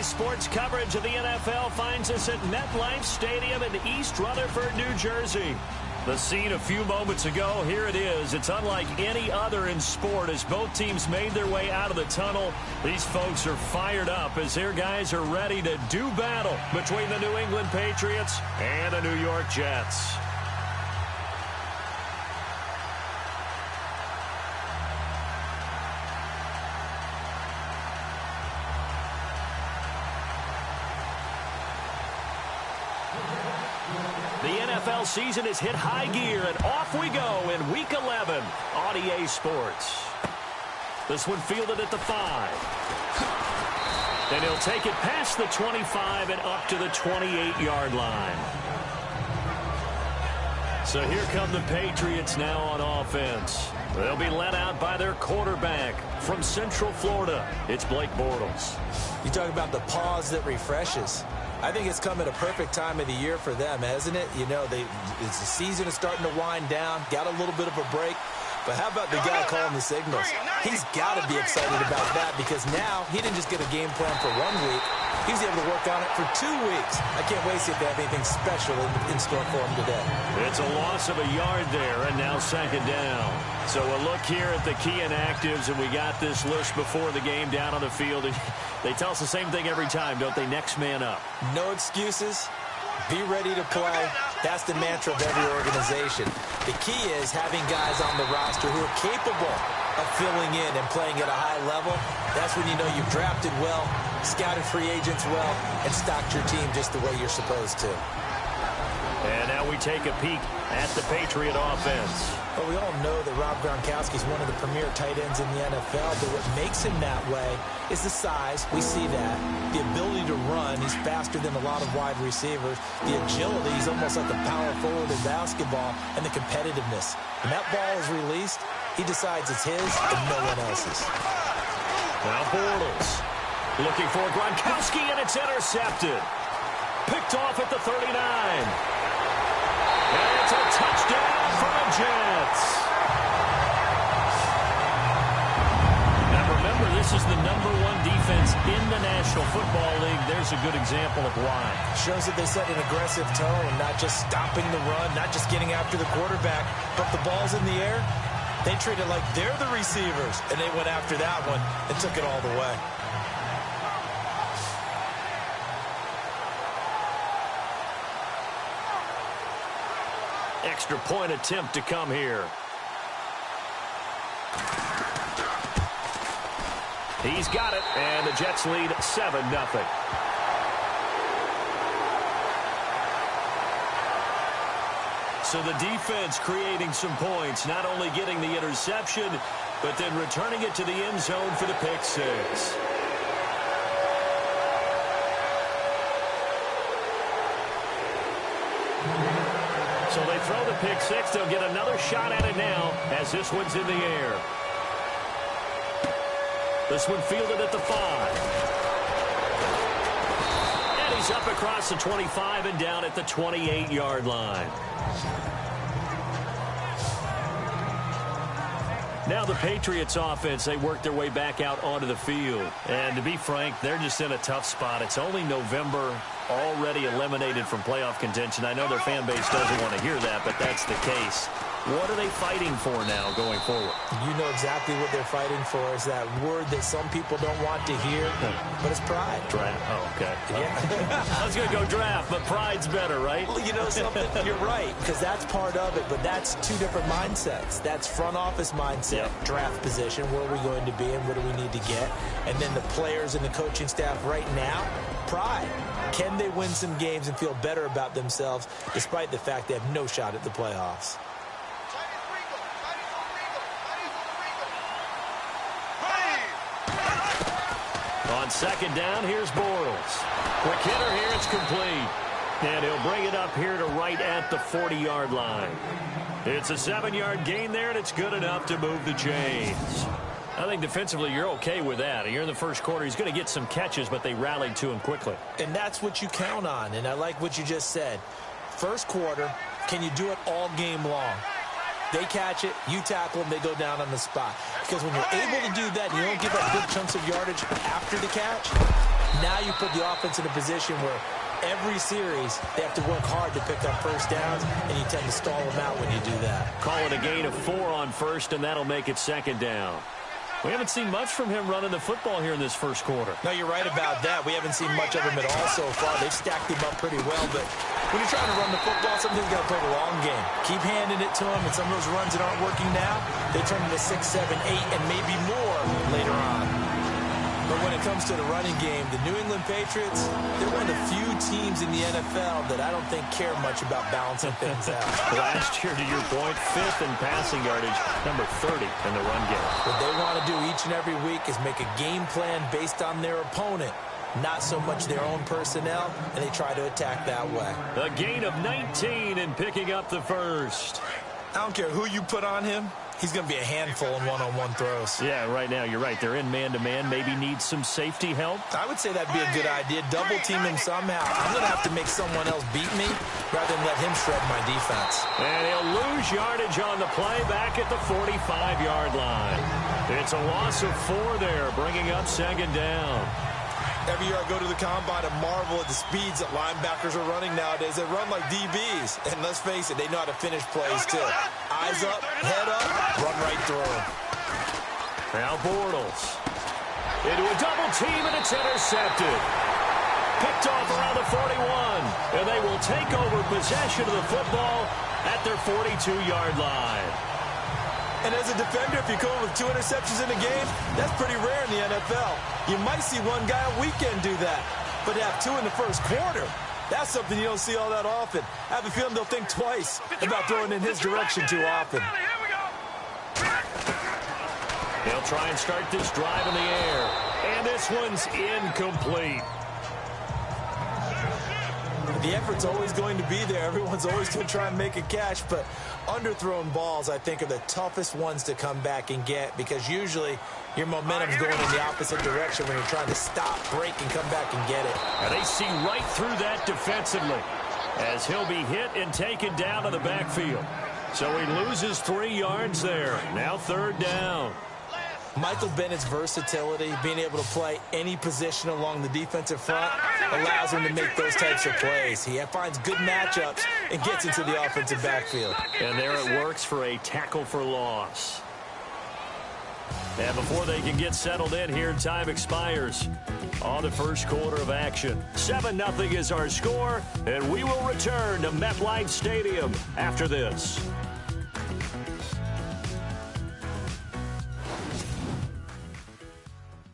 Today's sports coverage of the NFL finds us at MetLife Stadium in East Rutherford, New Jersey. The scene a few moments ago, here it is. It's unlike any other in sport as both teams made their way out of the tunnel. These folks are fired up as their guys are ready to do battle between the New England Patriots and the New York Jets. NFL season has hit high gear, and off we go in Week 11 on EA Sports. This one fielded at the 5. And he'll take it past the 25 and up to the 28-yard line. So here come the Patriots now on offense. They'll be led out by their quarterback from Central Florida. It's Blake Bortles. You talk about the pause that refreshes. I think it's come at a perfect time of the year for them, hasn't it? You know, the season is starting to wind down, got a little bit of a break. But how about the guy calling the signals? He's got to be excited about that because now he didn't just get a game plan for 1 week. He was able to work on it for 2 weeks. I can't wait to see if they have anything special in store for him today. It's a loss of a yard there, and now second down. So a look here at the key inactives, and we got this list before the game down on the field. They tell us the same thing every time, don't they? Next man up. No excuses. Be ready to play. That's the mantra of every organization. The key is having guys on the roster who are capable of filling in and playing at a high level. That's when you know you've drafted well, scouted free agents well, and stocked your team just the way you're supposed to. And now we take a peek at the Patriot offense. Well, we all know that Rob Gronkowski is one of the premier tight ends in the NFL, but what makes him that way is the size. We see that. The ability to run. He's faster than a lot of wide receivers. The agility. He's almost like a power forward in basketball. And the competitiveness. When that ball is released, he decides it's his and no one else's. Now Bortles looking for Gronkowski, and it's intercepted. Picked off at the 39. And it's a touchdown for the Jets. Now remember, this is the #1 defense in the National Football League. There's a good example of why. Shows that they set an aggressive tone, not just stopping the run, not just getting after the quarterback, but the ball's in the air. They treat it like they're the receivers, and they went after that one and took it all the way. Extra point attempt to come here. He's got it, and the Jets lead 7-0. So the defense creating some points, not only getting the interception, but then returning it to the end zone for the pick six. So they throw the pick six. They'll get another shot at it now as this one's in the air. This one fielded at the 5. And he's up across the 25 and down at the 28-yard line. Now the Patriots offense, they work their way back out onto the field. And to be frank, they're just in a tough spot. It's only November, already eliminated from playoff contention. I know their fan base doesn't want to hear that, but that's the case. What are they fighting for now going forward? You know exactly what they're fighting for. Is that word that some people don't want to hear, but it's pride. Draft. Oh, okay. Yeah. I was going to go draft, but pride's better, right? Well, you know something? You're right, because that's part of it, but that's two different mindsets. That's front office mindset, draft position, where are we going to be and what do we need to get? And then the players and the coaching staff right now, pride. Can they win some games and feel better about themselves despite the fact they have no shot at the playoffs? On second down, here's Bortles. Quick hitter here, it's complete. And he'll bring it up here to right at the 40-yard line. It's a 7-yard gain there, and it's good enough to move the chains. I think defensively you're okay with that. You're in the first quarter. He's going to get some catches, but they rallied to him quickly. And that's what you count on, and I like what you just said. First quarter, can you do it all game long? They catch it, you tackle them, they go down on the spot. Because when you're able to do that and you don't give up big chunks of yardage after the catch, Now you put the offense in a position where every series they have to work hard to pick up first downs, and you tend to stall them out when you do that. Call it a gain of 4 on first, and that'll make it second down. We haven't seen much from him running the football here in this first quarter. No, you're right about that. We haven't seen much of him at all so far. They've stacked him up pretty well, but when you're trying to run the football, sometimes you got to play the long game. Keep handing it to him, and some of those runs that aren't working now, they turn into 6, 7, 8, and maybe more later on. But when it comes to the running game, the New England Patriots, they're one of the few teams in the NFL that I don't think care much about balancing things out. Last year, to your point, 5th in passing yardage, number 30 in the run game. What they want to do each and every week is make a game plan based on their opponent, not so much their own personnel, and they try to attack that way. A gain of 19 and picking up the first. I don't care who you put on him. He's going to be a handful in one-on-one throws. Yeah, right now, you're right. They're in man-to-man. Maybe need some safety help. I would say that'd be a good idea. Double-team him somehow. I'm going to have to make someone else beat me rather than let him shred my defense. And he'll lose yardage on the play back at the 45-yard line. It's a loss of 4 there, bringing up second down. Every year I go to the combine and marvel at the speeds that linebackers are running nowadays. They run like DBs. And let's face it, they know how to finish plays too. Eyes up, head up, run right through them. Now Bortles. Into a double team, and it's intercepted. Picked off around the 41. And they will take over possession of the football at their 42-yard line. And as a defender, if you come with 2 interceptions in a game, that's pretty rare in the NFL. You might see one guy a weekend do that. But to have 2 in the first quarter, that's something you don't see all that often. I have a feeling they'll think twice about throwing in his direction too often. They'll try and start this drive in the air. And this one's incomplete. The effort's always going to be there. Everyone's always going to try and make a catch, but underthrown balls, I think, are the toughest ones to come back and get because usually your momentum's going in the opposite direction when you're trying to stop, break, and come back and get it. And they see right through that defensively as he'll be hit and taken down to the backfield. So he loses 3 yards there. Now third down. Michael Bennett's versatility, being able to play any position along the defensive front, allows him to make those types of plays. He finds good matchups and gets into the offensive backfield. And there it works for a tackle for loss. And before they can get settled in here, time expires on the first quarter of action. 7-0 is our score, and we will return to MetLife Stadium after this.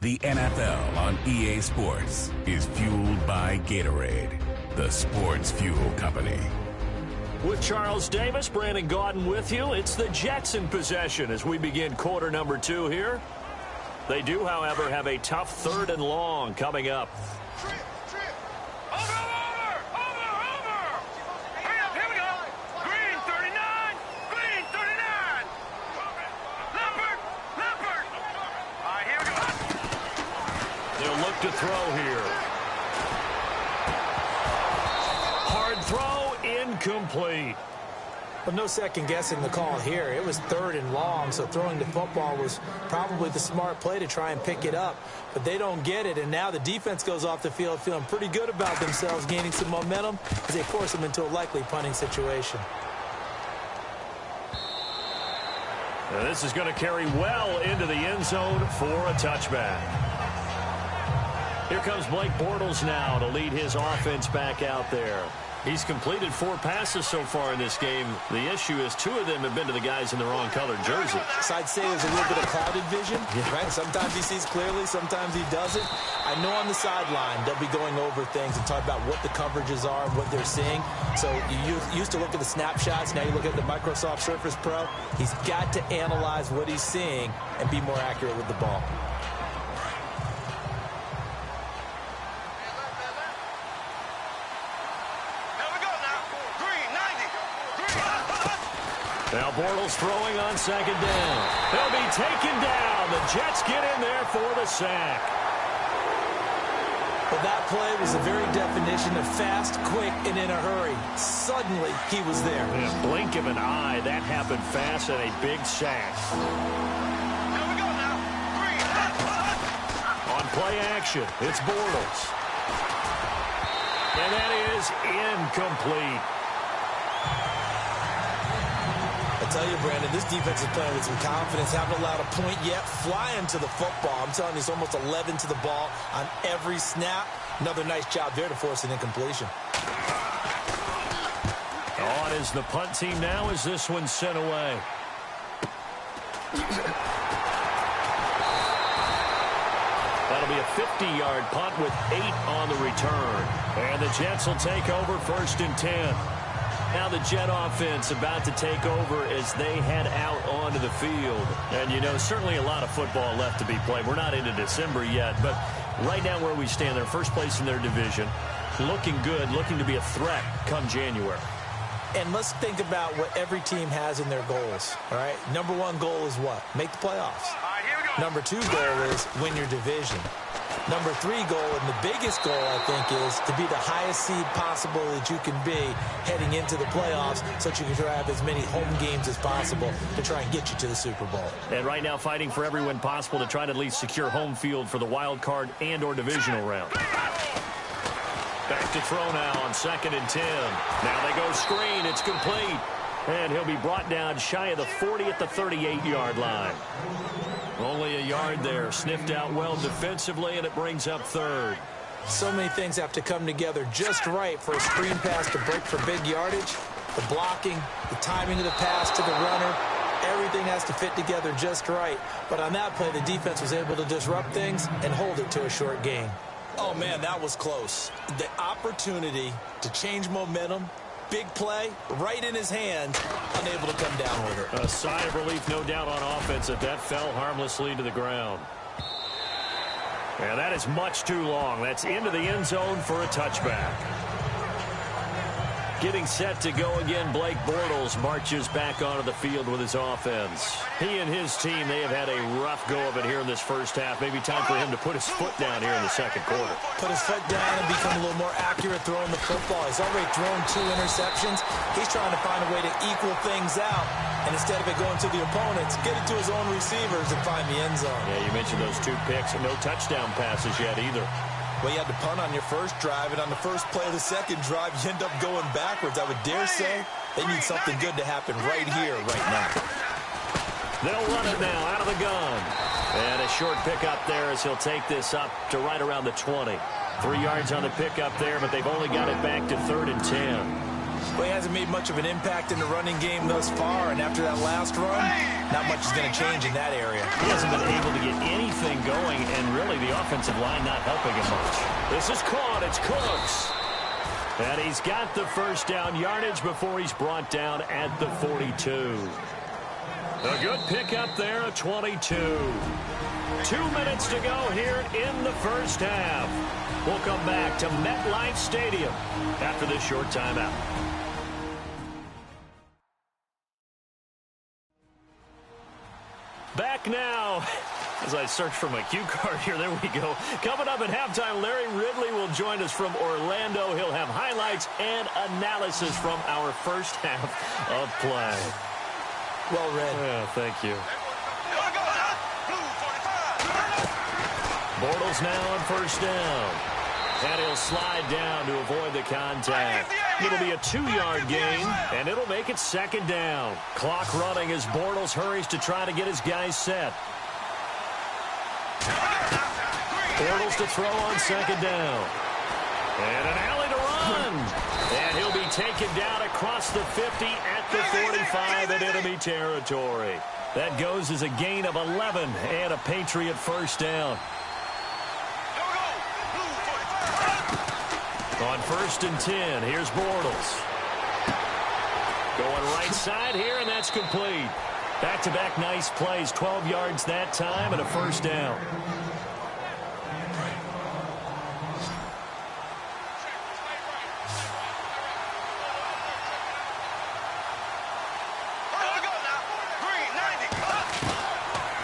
The NFL on EA Sports is fueled by Gatorade, the sports fuel company. With Charles Davis, Brandon Gaudin with you. It's the Jets in possession as we begin quarter number 2 here. They do, however, have a tough 3rd and long coming up. To throw here. Hard throw, incomplete. But no second guessing the call here. It was 3rd and long, so throwing the football was probably the smart play to try and pick it up. But they don't get it, and now the defense goes off the field feeling pretty good about themselves, gaining some momentum as they force them into a likely punting situation. Now this is going to carry well into the end zone for a touchback. Here comes Blake Bortles now to lead his offense back out there. He's completed 4 passes so far in this game. The issue is 2 of them have been to the guys in the wrong colored jersey. So I'd say there's a little bit of clouded vision, right? Sometimes he sees clearly, sometimes he doesn't. I know on the sideline they'll be going over things and talk about what the coverages are and what they're seeing. So you used to look at the snapshots. Now you look at the Microsoft Surface Pro. He's got to analyze what he's seeing and be more accurate with the ball. Now Bortles throwing on second down. They'll be taken down. The Jets get in there for the sack. Well, that play was the very definition of fast, quick, and in a hurry. Suddenly, he was there. In a blink of an eye, that happened fast and a big sack. On play action, it's Bortles. And that is incomplete. I tell you, Brandon, this defense is playing with some confidence. Haven't allowed a point yet. Flying to the football. I'm telling you, it's almost 11 to the ball on every snap. Another nice job there to force an incompletion. On is the punt team now as this one's sent away. That'll be a 50-yard punt with 8 on the return. And the Jets will take over 1st and 10. Now the Jet offense about to take over as they head out onto the field. And, you know, certainly a lot of football left to be played. We're not into December yet, but right now where we stand, they're first place in their division. Looking good, looking to be a threat come January. And let's think about what every team has in their goals, all right? Number 1 goal is what? Make the playoffs. Number 2 goal is win your division. Number 3 goal, and the biggest goal, I think, is to be the highest seed possible that you can be heading into the playoffs so that you can try to have as many home games as possible to try and get you to the Super Bowl. And right now fighting for every win possible to try to at least secure home field for the wild card and or divisional round. Back to throw now on 2nd and 10. Now they go screen. It's complete. And he'll be brought down shy of the 40 at the 38-yard line. Only a yard there. Sniffed out well defensively, and it brings up 3rd. So many things have to come together just right for a screen pass to break for big yardage. The blocking, the timing of the pass to the runner, everything has to fit together just right. But on that play, the defense was able to disrupt things and hold it to a short gain. Oh, man, that was close. The opportunity to change momentum, big play, right in his hands, unable to come down with it. A sigh of relief, no doubt, on offense that fell harmlessly to the ground. And that is much too long. That's into the end zone for a touchback. Getting set to go again, Blake Bortles marches back onto the field with his offense. He and his team, they have had a rough go of it here in this first half. Maybe time for him to put his foot down here in the second quarter. Put his foot down and become a little more accurate throwing the football. He's already thrown 2 interceptions. He's trying to find a way to equal things out. And instead of it going to the opponents, get it to his own receivers and find the end zone. Yeah, you mentioned those 2 picks and no touchdown passes yet either. Well, you had to punt on your first drive, and on the first play of the second drive, you end up going backwards. I would dare say they need something good to happen right here, right now. They'll run it now out of the gun. And a short pickup there as he'll take this up to right around the 20. 3 yards on the pickup there, but they've only got it back to 3rd and 10. Well, he hasn't made much of an impact in the running game thus far, and after that last run, not much is going to change in that area. He hasn't been able to get anything going, and really the offensive line not helping him much. This is caught. It's Cooks. And he's got the first down yardage before he's brought down at the 42. A good pickup there, a 22. 2 minutes to go here in the first half. We'll come back to MetLife Stadium after this short timeout. Back now, as I search for my cue card here, there we go. Coming up at halftime, Larry Ridley will join us from Orlando. He'll have highlights and analysis from our first half of play. Well read. Yeah, thank you. Bortles now on first down. And he'll slide down to avoid the contact. It'll be a 2-yard gain, and it'll make it 2nd down. Clock running as Bortles hurries to try to get his guys set. Bortles to throw on 2nd down. And an alley to run. And he'll be taken down across the 50 at the 45 in enemy territory. That goes as a gain of 11 and a Patriot first down. On 1st and 10, here's Bortles. Going right side here, and that's complete. Back-to-back nice plays, 12 yards that time, and a first down.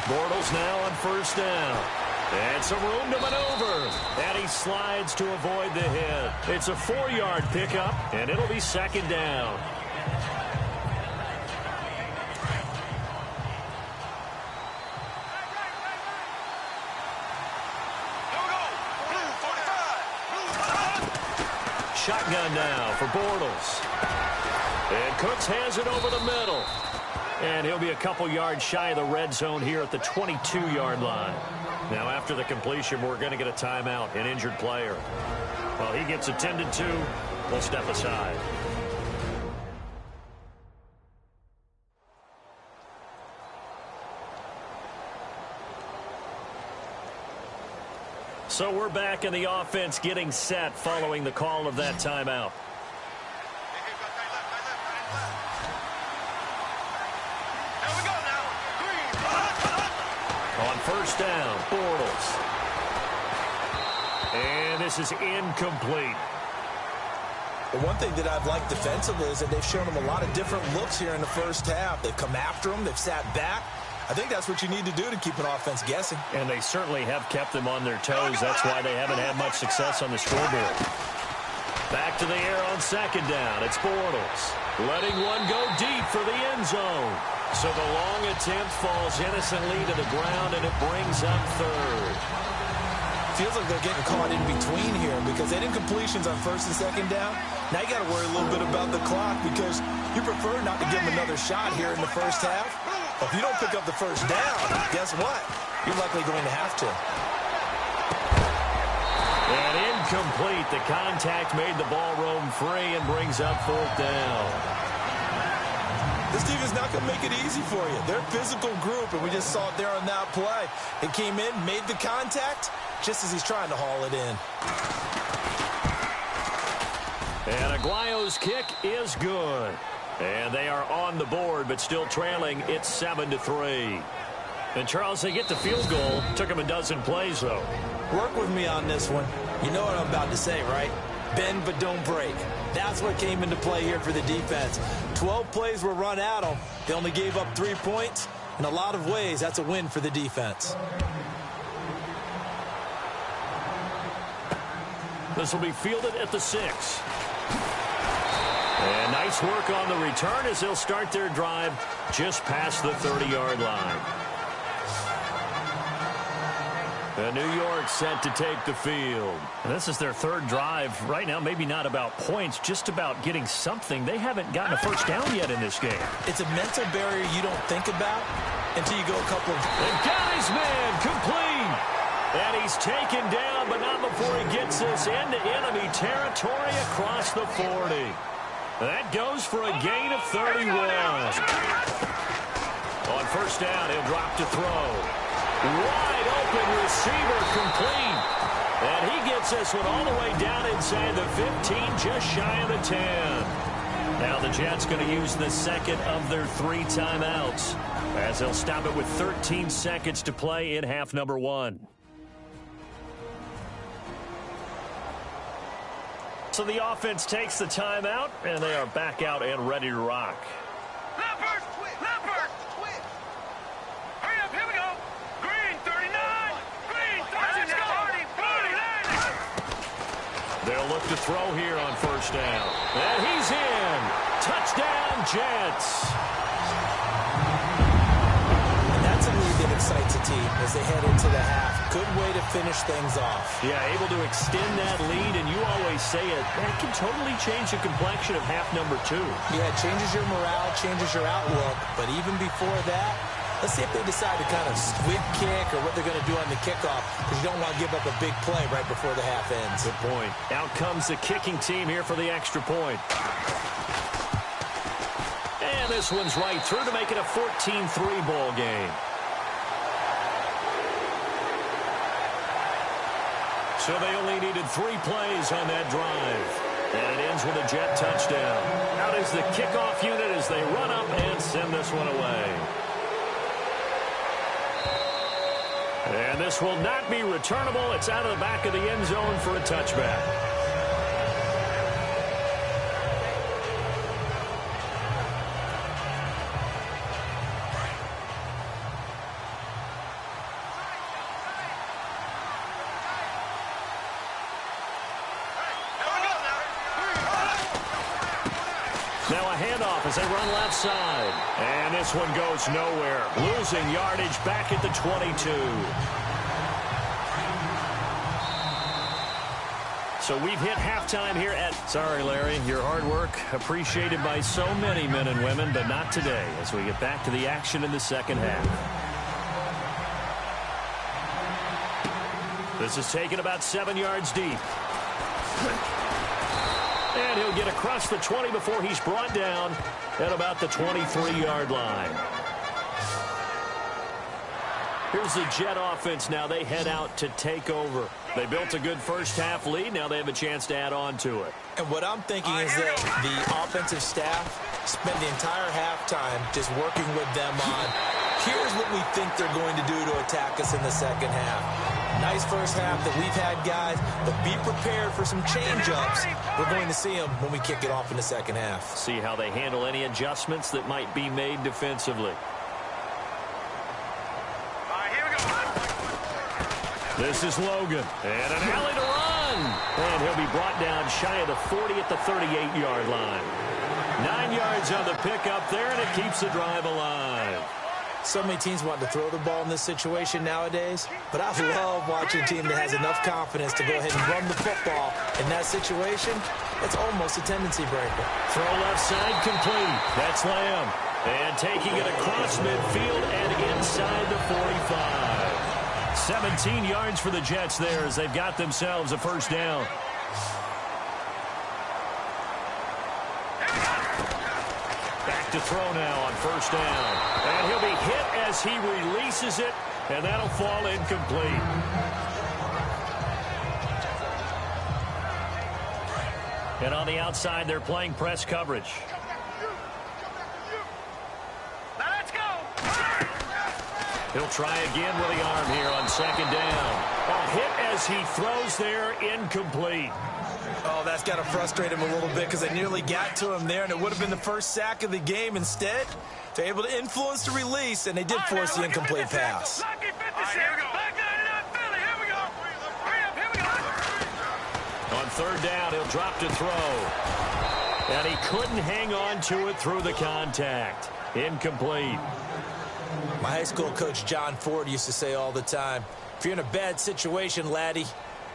Bortles now on first down. And some room to maneuver. And he slides to avoid the hit. It's a 4-yard pickup, and it'll be 2nd down. shotgun now for Bortles. And Cooks has it over the middle. And he'll be a couple yards shy of the red zone here at the 22-yard line. Now, after the completion, we're going to get a timeout, an injured player. Well, he gets attended to. We'll step aside. So we're back in the offense getting set following the call of that timeout. On first down, Bortles. And this is incomplete. The one thing that I've liked defensively is that they've shown them a lot of different looks here in the first half. They've come after them. They've sat back. I think that's what you need to do to keep an offense guessing. And they certainly have kept them on their toes. That's why they haven't had much success on the scoreboard. Back to the air on second down. It's Bortles. Letting one go deep for the end zone. So the long attempt falls innocently to the ground, and it brings up third. Feels like they're getting caught in between here because they didn't completions on first and second down. Now you got to worry a little bit about the clock because you prefer not to give them another shot here in the first half. If you don't pick up the first down, guess what? You're likely going to have to. And incomplete. The contact made the ball roam free and brings up fourth down. This team is not going to make it easy for you. They're a physical group, and we just saw it there on that play. It came in, made the contact, just as he's trying to haul it in. And Aguayo's kick is good. And they are on the board, but still trailing. It's 7-3. And, Charles, they get the field goal. Took them a dozen plays, though. Work with me on this one. You know what I'm about to say, right? Bend but don't break. That's what came into play here for the defense. 12 plays were run at them. They only gave up 3 points. In a lot of ways, that's a win for the defense. This will be fielded at the 6. And nice work on the return as they'll start their drive just past the 30-yard line. And New York set to take the field. And this is their third drive. Right now, maybe not about points, just about getting something. They haven't gotten a first down yet in this game. It's a mental barrier you don't think about until you go a couple of... And got his man complete. And he's taken down, but not before he gets this into enemy territory across the 40. That goes for a gain of 31. On first down, he'll drop to throw. Wide open receiver complete. And he gets this one all the way down inside the 15, just shy of the 10. Now the Jets going to use the second of their 3 timeouts as they'll stop it with 13 seconds to play in half number 1. So the offense takes the timeout, and they are back out and ready to rock. Leopard! Leopard! Hurry up, here we go! Green, 39! Green, 39! They'll look to throw here on first down. And he's in! Touchdown, Jets! And that's a lead that excites a team as they head into the half. Good way to finish things off. Yeah, able to extend that lead, and you always say it, that can totally change the complexion of half number 2. Yeah, it changes your morale, changes your outlook. But even before that, let's see if they decide to kind of squib kick or what they're going to do on the kickoff, because you don't want to give up a big play right before the half ends. Good point. Out comes the kicking team here for the extra point. And this one's right through to make it a 14-3 ball game. So they only needed 3 plays on that drive. And it ends with a Jet touchdown. Out is the kickoff unit as they run up and send this one away. And this will not be returnable. It's out of the back of the end zone for a touchback. Now a handoff as they run left side. And this one goes nowhere. Losing yardage back at the 22. So we've hit halftime here at... Sorry, Larry, your hard work appreciated by so many men and women, but not today as we get back to the action in the second half. This is taken about 7 yards deep. And he'll get across the 20 before he's brought down at about the 23-yard line. Here's the Jet offense now. They head out to take over. They built a good first-half lead. Now they have a chance to add on to it. And what I'm thinking is that the offensive staff spent the entire halftime just working with them on, here's what we think they're going to do to attack us in the second half. Nice first half that we've had, guys, but be prepared for some change-ups. We're going to see them when we kick it off in the second half. See how they handle any adjustments that might be made defensively. This is Logan, and an alley to run. And he'll be brought down shy of the 40 at the 38-yard line. 9 yards on the pickup there, and it keeps the drive alive. So many teams want to throw the ball in this situation nowadays, but I love watching a team that has enough confidence to go ahead and run the football. In that situation, it's almost a tendency breaker. Throw left side complete. That's Lamb. And taking it across midfield and inside the 45. 17 yards for the Jets there as they've got themselves a first down. Back to throw now on first down. And he'll be hit as he releases it, and that'll fall incomplete. And on the outside, they're playing press coverage. He'll try again with the arm here on second down. A hit as he throws there, incomplete. Oh, that's got to frustrate him a little bit because they nearly got to him there, and it would have been the first sack of the game. Instead, they're able to influence the release, and they did force the incomplete pass. On third down, he'll drop to throw. And he couldn't hang on to it through the contact. Incomplete. My high school coach, John Ford, used to say all the time, if you're in a bad situation, laddie,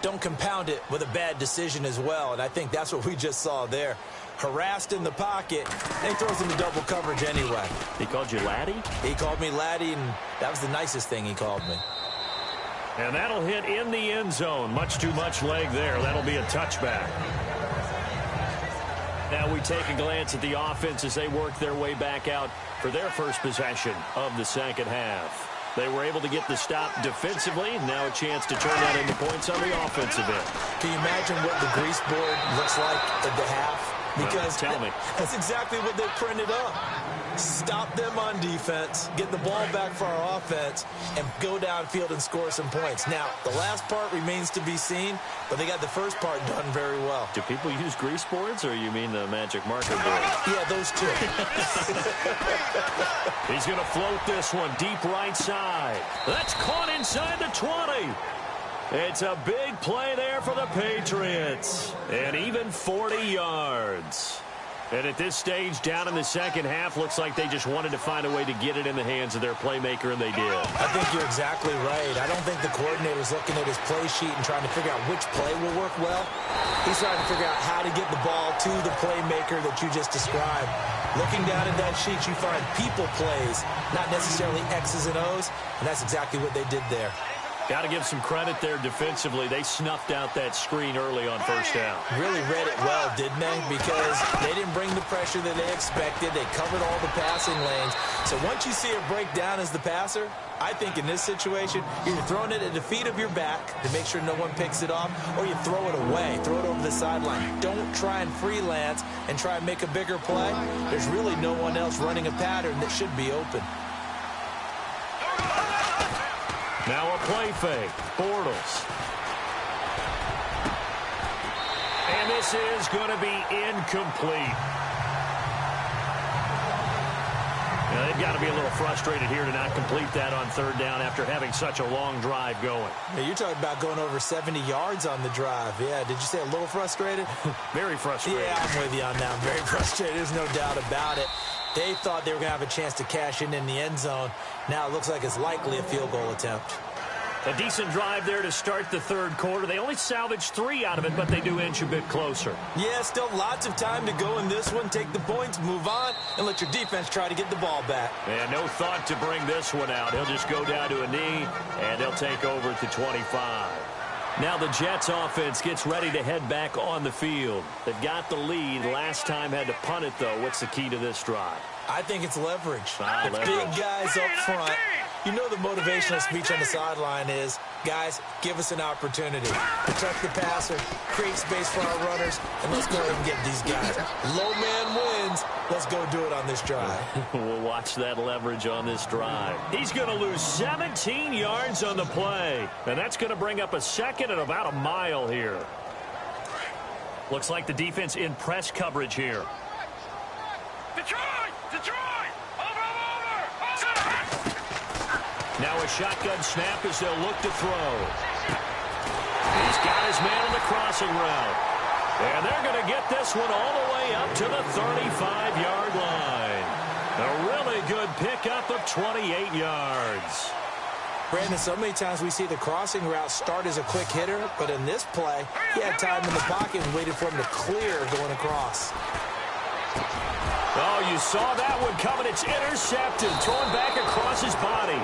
don't compound it with a bad decision as well. And I think that's what we just saw there. Harassed in the pocket, and he throws into double coverage anyway. He called you laddie? He called me laddie, and that was the nicest thing he called me. And that'll hit in the end zone. Much too much leg there. That'll be a touchback. Now we take a glance at the offense as they work their way back out for their first possession of the second half. They were able to get the stop defensively. Now a chance to turn that into points on the offensive end. Can you imagine what the grease board looks like at the half? Because tell me. That's exactly what they printed up. Stop them on defense, get the ball back for our offense, and go downfield and score some points. Now, the last part remains to be seen, but they got the first part done very well. Do people use grease boards, or you mean the magic marker board? Yeah, those two. He's going to float this one deep right side. That's caught inside the 20. It's a big play there for the Patriots. And even 40 yards. And at this stage, down in the second half, looks like they just wanted to find a way to get it in the hands of their playmaker, and they did. I think you're exactly right. I don't think the coordinator's looking at his play sheet and trying to figure out which play will work well. He's trying to figure out how to get the ball to the playmaker that you just described. Looking down at that sheet, you find people plays, not necessarily X's and O's, and that's exactly what they did there. Got to give some credit there defensively. They snuffed out that screen early on first down. Really read it well, didn't they? Because they didn't bring the pressure that they expected. They covered all the passing lanes. So once you see it break down as the passer, I think in this situation, you're either throwing it at the feet of your back to make sure no one picks it off, or you throw it away, throw it over the sideline. Don't try and freelance and try and make a bigger play. There's really no one else running a pattern that should be open. Now a play fake. Bortles. And this is going to be incomplete. Now, they've got to be a little frustrated here to not complete that on third down after having such a long drive going. Yeah, you're talking about going over 70 yards on the drive. Yeah, did you say a little frustrated? Very frustrated. Yeah, I'm with you on that. I'm very frustrated. There's no doubt about it. They thought they were going to have a chance to cash in the end zone. Now it looks like it's likely a field goal attempt. A decent drive there to start the third quarter. They only salvaged 3 out of it, but they do inch a bit closer. Yeah, still lots of time to go in this one. Take the points, move on, and let your defense try to get the ball back. And no thought to bring this one out. He'll just go down to a knee, and they'll take over at the 25. Now the Jets offense gets ready to head back on the field. They've got the lead. Last time had to punt it, though. What's the key to this drive? I think it's leverage. The Leverage. big guys up front. You know the motivational speech on the sideline is, guys, give us an opportunity. Protect the passer, create space for our runners, and let's go ahead and get these guys. Low man wins. Let's go do it on this drive. We'll watch that leverage on this drive. He's going to lose 17 yards on the play, and that's going to bring up a second and about a mile here. Looks like the defense in press coverage here. Detroit! Over! Now a shotgun snap as they'll look to throw. He's got his man on the crossing route. And they're going to get this one all the way up to the 35-yard line. A really good pickup of 28 yards. Brandon, so many times we see the crossing route start as a quick hitter, but in this play, he had time in the pocket and waited for him to clear going across. Oh, you saw that one coming. It's intercepted, thrown back across his body.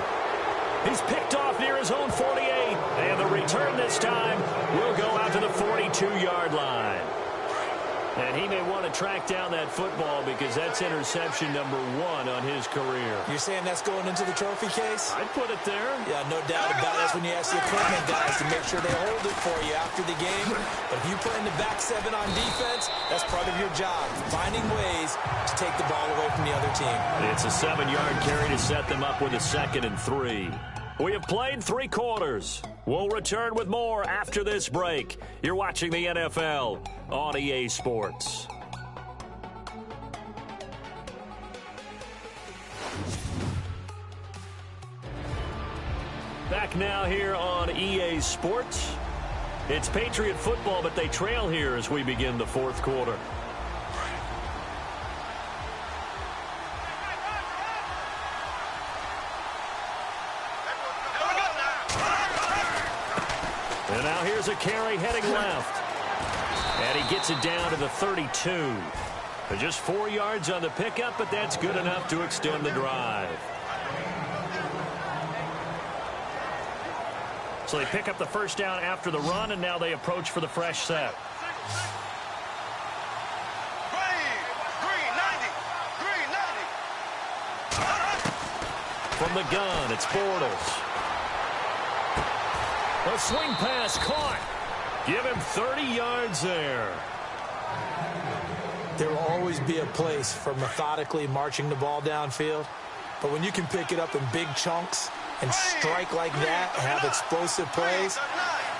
He's picked off near his own 48, and the return this time will go out to the 42-yard line. And he may want to track down that football because that's interception number 1 on his career. You're saying that's going into the trophy case? I'd put it there. Yeah, no doubt about it. That's when you ask the equipment guys to make sure they hold it for you after the game. But if you play in the back 7 on defense, that's part of your job, finding ways to take the ball away from the other team. It's a 7-yard carry to set them up with a 2nd and 3. We have played 3 quarters. We'll return with more after this break. You're watching the NFL on EA Sports. Back now here on EA Sports. It's Patriot football, but they trail here as we begin the 4th quarter. And now here's a carry heading left. And he gets it down to the 32. Just 4 yards on the pickup, but that's good enough to extend the drive. So they pick up the first down after the run, and now they approach for the fresh set. From the gun, it's Bortles. A swing pass caught. Give him 30 yards there. There will always be a place for methodically marching the ball downfield. But when you can pick it up in big chunks and strike like that, have explosive plays,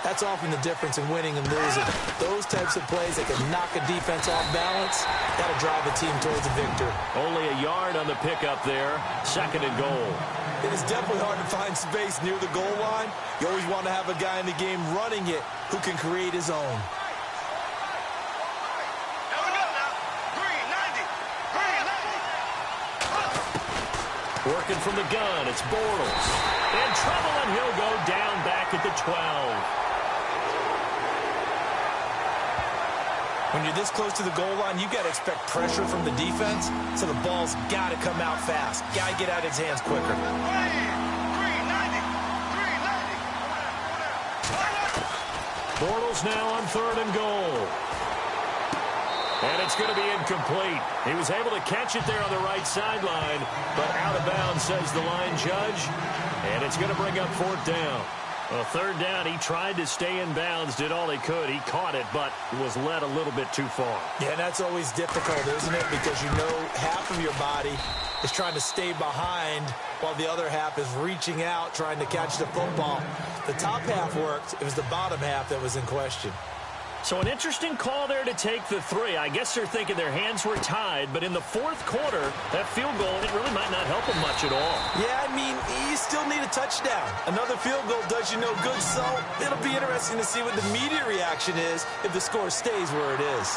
that's often the difference in winning and losing. Those types of plays that can knock a defense off balance, that'll drive a team towards a victory. Only a yard on the pickup there. 2nd and goal. It is definitely hard to find space near the goal line. You always want to have a guy in the game running it who can create his own. Working from the gun, it's Bortles. In trouble, and he'll go down back at the 12. When you're this close to the goal line, you've got to expect pressure from the defense, so the ball's got to come out fast. Got to get out of his hands quicker. Bortles now on 3rd and goal. And it's going to be incomplete. He was able to catch it there on the right sideline, but out of bounds, says the line judge. And it's going to bring up 4th down. Well, 3rd down, he tried to stay in bounds, did all he could. He caught it, but was led a little bit too far. Yeah, that's always difficult, isn't it? Because you know half of your body is trying to stay behind while the other half is reaching out, trying to catch the football. The top half worked. It was the bottom half that was in question. So an interesting call there to take the 3. I guess they're thinking their hands were tied, but in the 4th quarter, that field goal, it really might not help them much at all. Yeah, I mean, you still need a touchdown. Another field goal does you no good, so it'll be interesting to see what the media reaction is if the score stays where it is.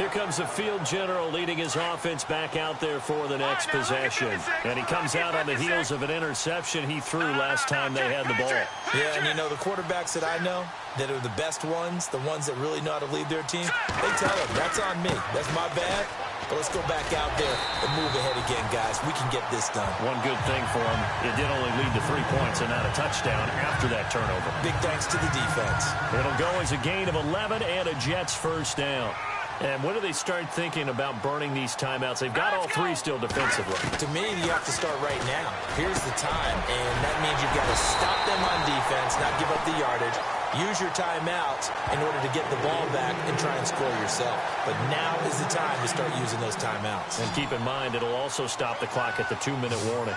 Here comes the field general leading his offense back out there for the next possession. And he comes out on the heels of an interception he threw last time they had the ball. Yeah, and you know, the quarterbacks that I know that are the best ones, the ones that really know how to lead their team, they tell them, that's on me. That's my bad. But let's go back out there and move ahead again, guys. We can get this done. One good thing for him, it did only lead to 3 points and not a touchdown after that turnover. Big thanks to the defense. It'll go as a gain of 11 and a Jets first down. And when do they start thinking about burning these timeouts? They've got all 3 still defensively. To me, you have to start right now. Here's the time, and that means you've got to stop them on defense, not give up the yardage. Use your timeouts in order to get the ball back and try and score yourself. But now is the time to start using those timeouts. And keep in mind, it'll also stop the clock at the 2-minute warning.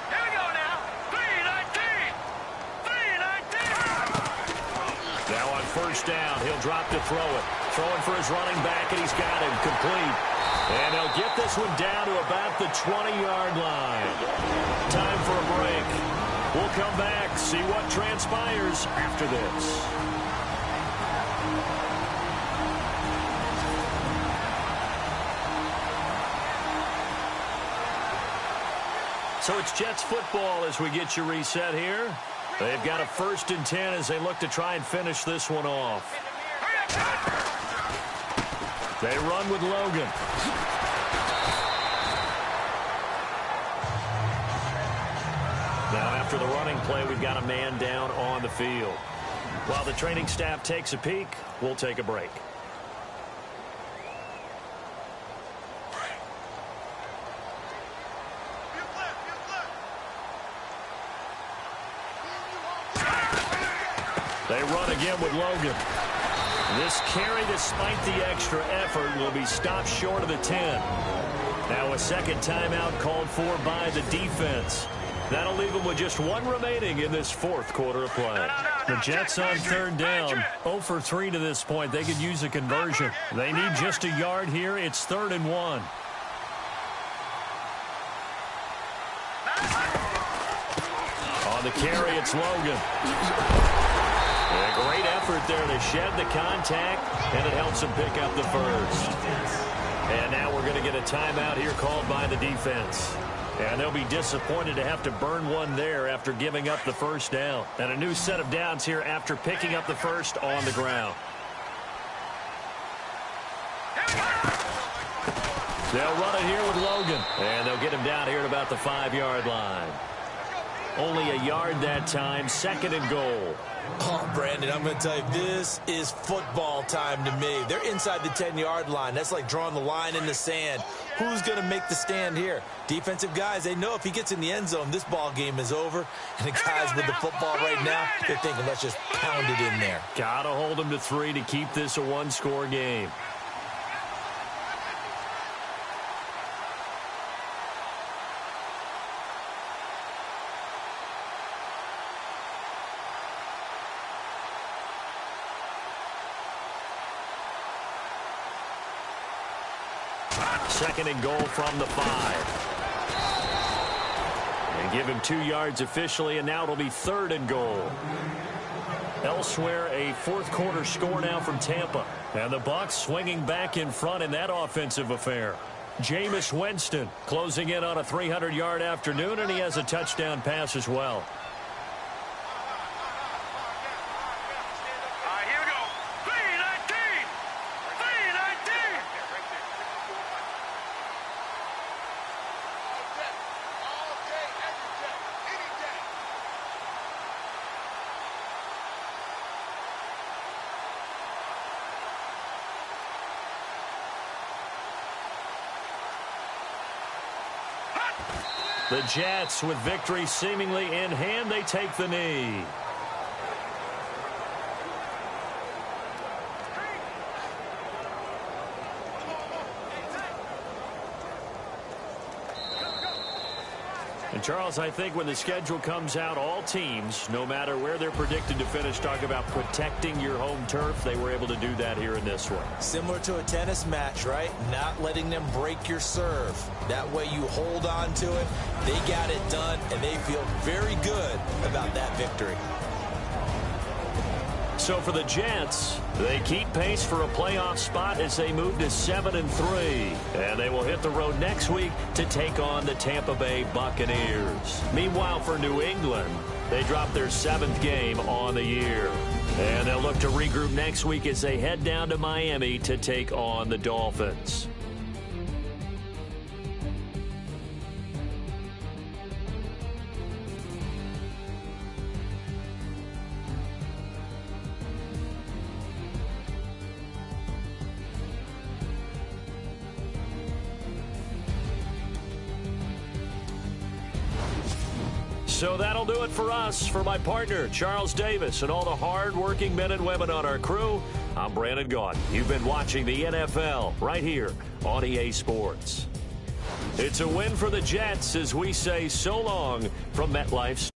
Here we go now. 3:19. 3:19. Now on first down, he'll drop to throw it. Throwing for his running back, and he's got him complete. And they'll get this one down to about the 20-yard line. Time for a break. We'll come back, see what transpires after this. So it's Jets football as we get you reset here. They've got a 1st and 10 as they look to try and finish this one off. They run with Logan. Now after the running play, we've got a man down on the field. While the training staff takes a peek, we'll take a break. They run again with Logan. This carry, despite the extra effort, will be stopped short of the 10. Now a second timeout called for by the defense. That'll leave them with just 1 remaining in this 4th quarter of play. The Jets on 3rd down. 0 for 3 to this point. They could use a conversion. They need just a yard here. It's 3rd and 1. On the carry, it's Logan. A great effort there to shed the contact, and it helps him pick up the first. And now we're going to get a timeout here called by the defense. And they'll be disappointed to have to burn one there after giving up the first down. And a new set of downs here after picking up the first on the ground. They'll run it here with Logan. And they'll get him down here at about the 5-yard line. Only a yard that time, 2nd and goal. Oh, Brandon, I'm going to tell you, this is football time to me. They're inside the 10-yard line. That's like drawing the line in the sand. Who's going to make the stand here? Defensive guys, they know if he gets in the end zone, this ball game is over. And the guys with the football right now, they're thinking, let's just pound it in there. Got to hold him to 3 to keep this a 1-score game. Second and goal from the 5. And give him 2 yards officially, and now it'll be 3rd and goal. Elsewhere, a 4th quarter score now from Tampa. And the Bucs swinging back in front in that offensive affair. Jameis Winston closing in on a 300-yard afternoon, and he has a touchdown pass as well. The Jets, with victory seemingly in hand, they take the knee. And Charles, I think when the schedule comes out, all teams, no matter where they're predicted to finish, talk about protecting your home turf. They were able to do that here in this one. Similar to a tennis match, right? Not letting them break your serve. That way you hold on to it. They got it done, and they feel very good about that victory. So for the Jets, they keep pace for a playoff spot as they move to 7-3. And they will hit the road next week to take on the Tampa Bay Buccaneers. Meanwhile, for New England, they drop their 7th game on the year. And they'll look to regroup next week as they head down to Miami to take on the Dolphins. So that'll do it for us. For my partner, Charles Davis, and all the hard-working men and women on our crew, I'm Brandon Gaudin. You've been watching the NFL right here on EA Sports. It's a win for the Jets as we say so long from MetLife Stadium.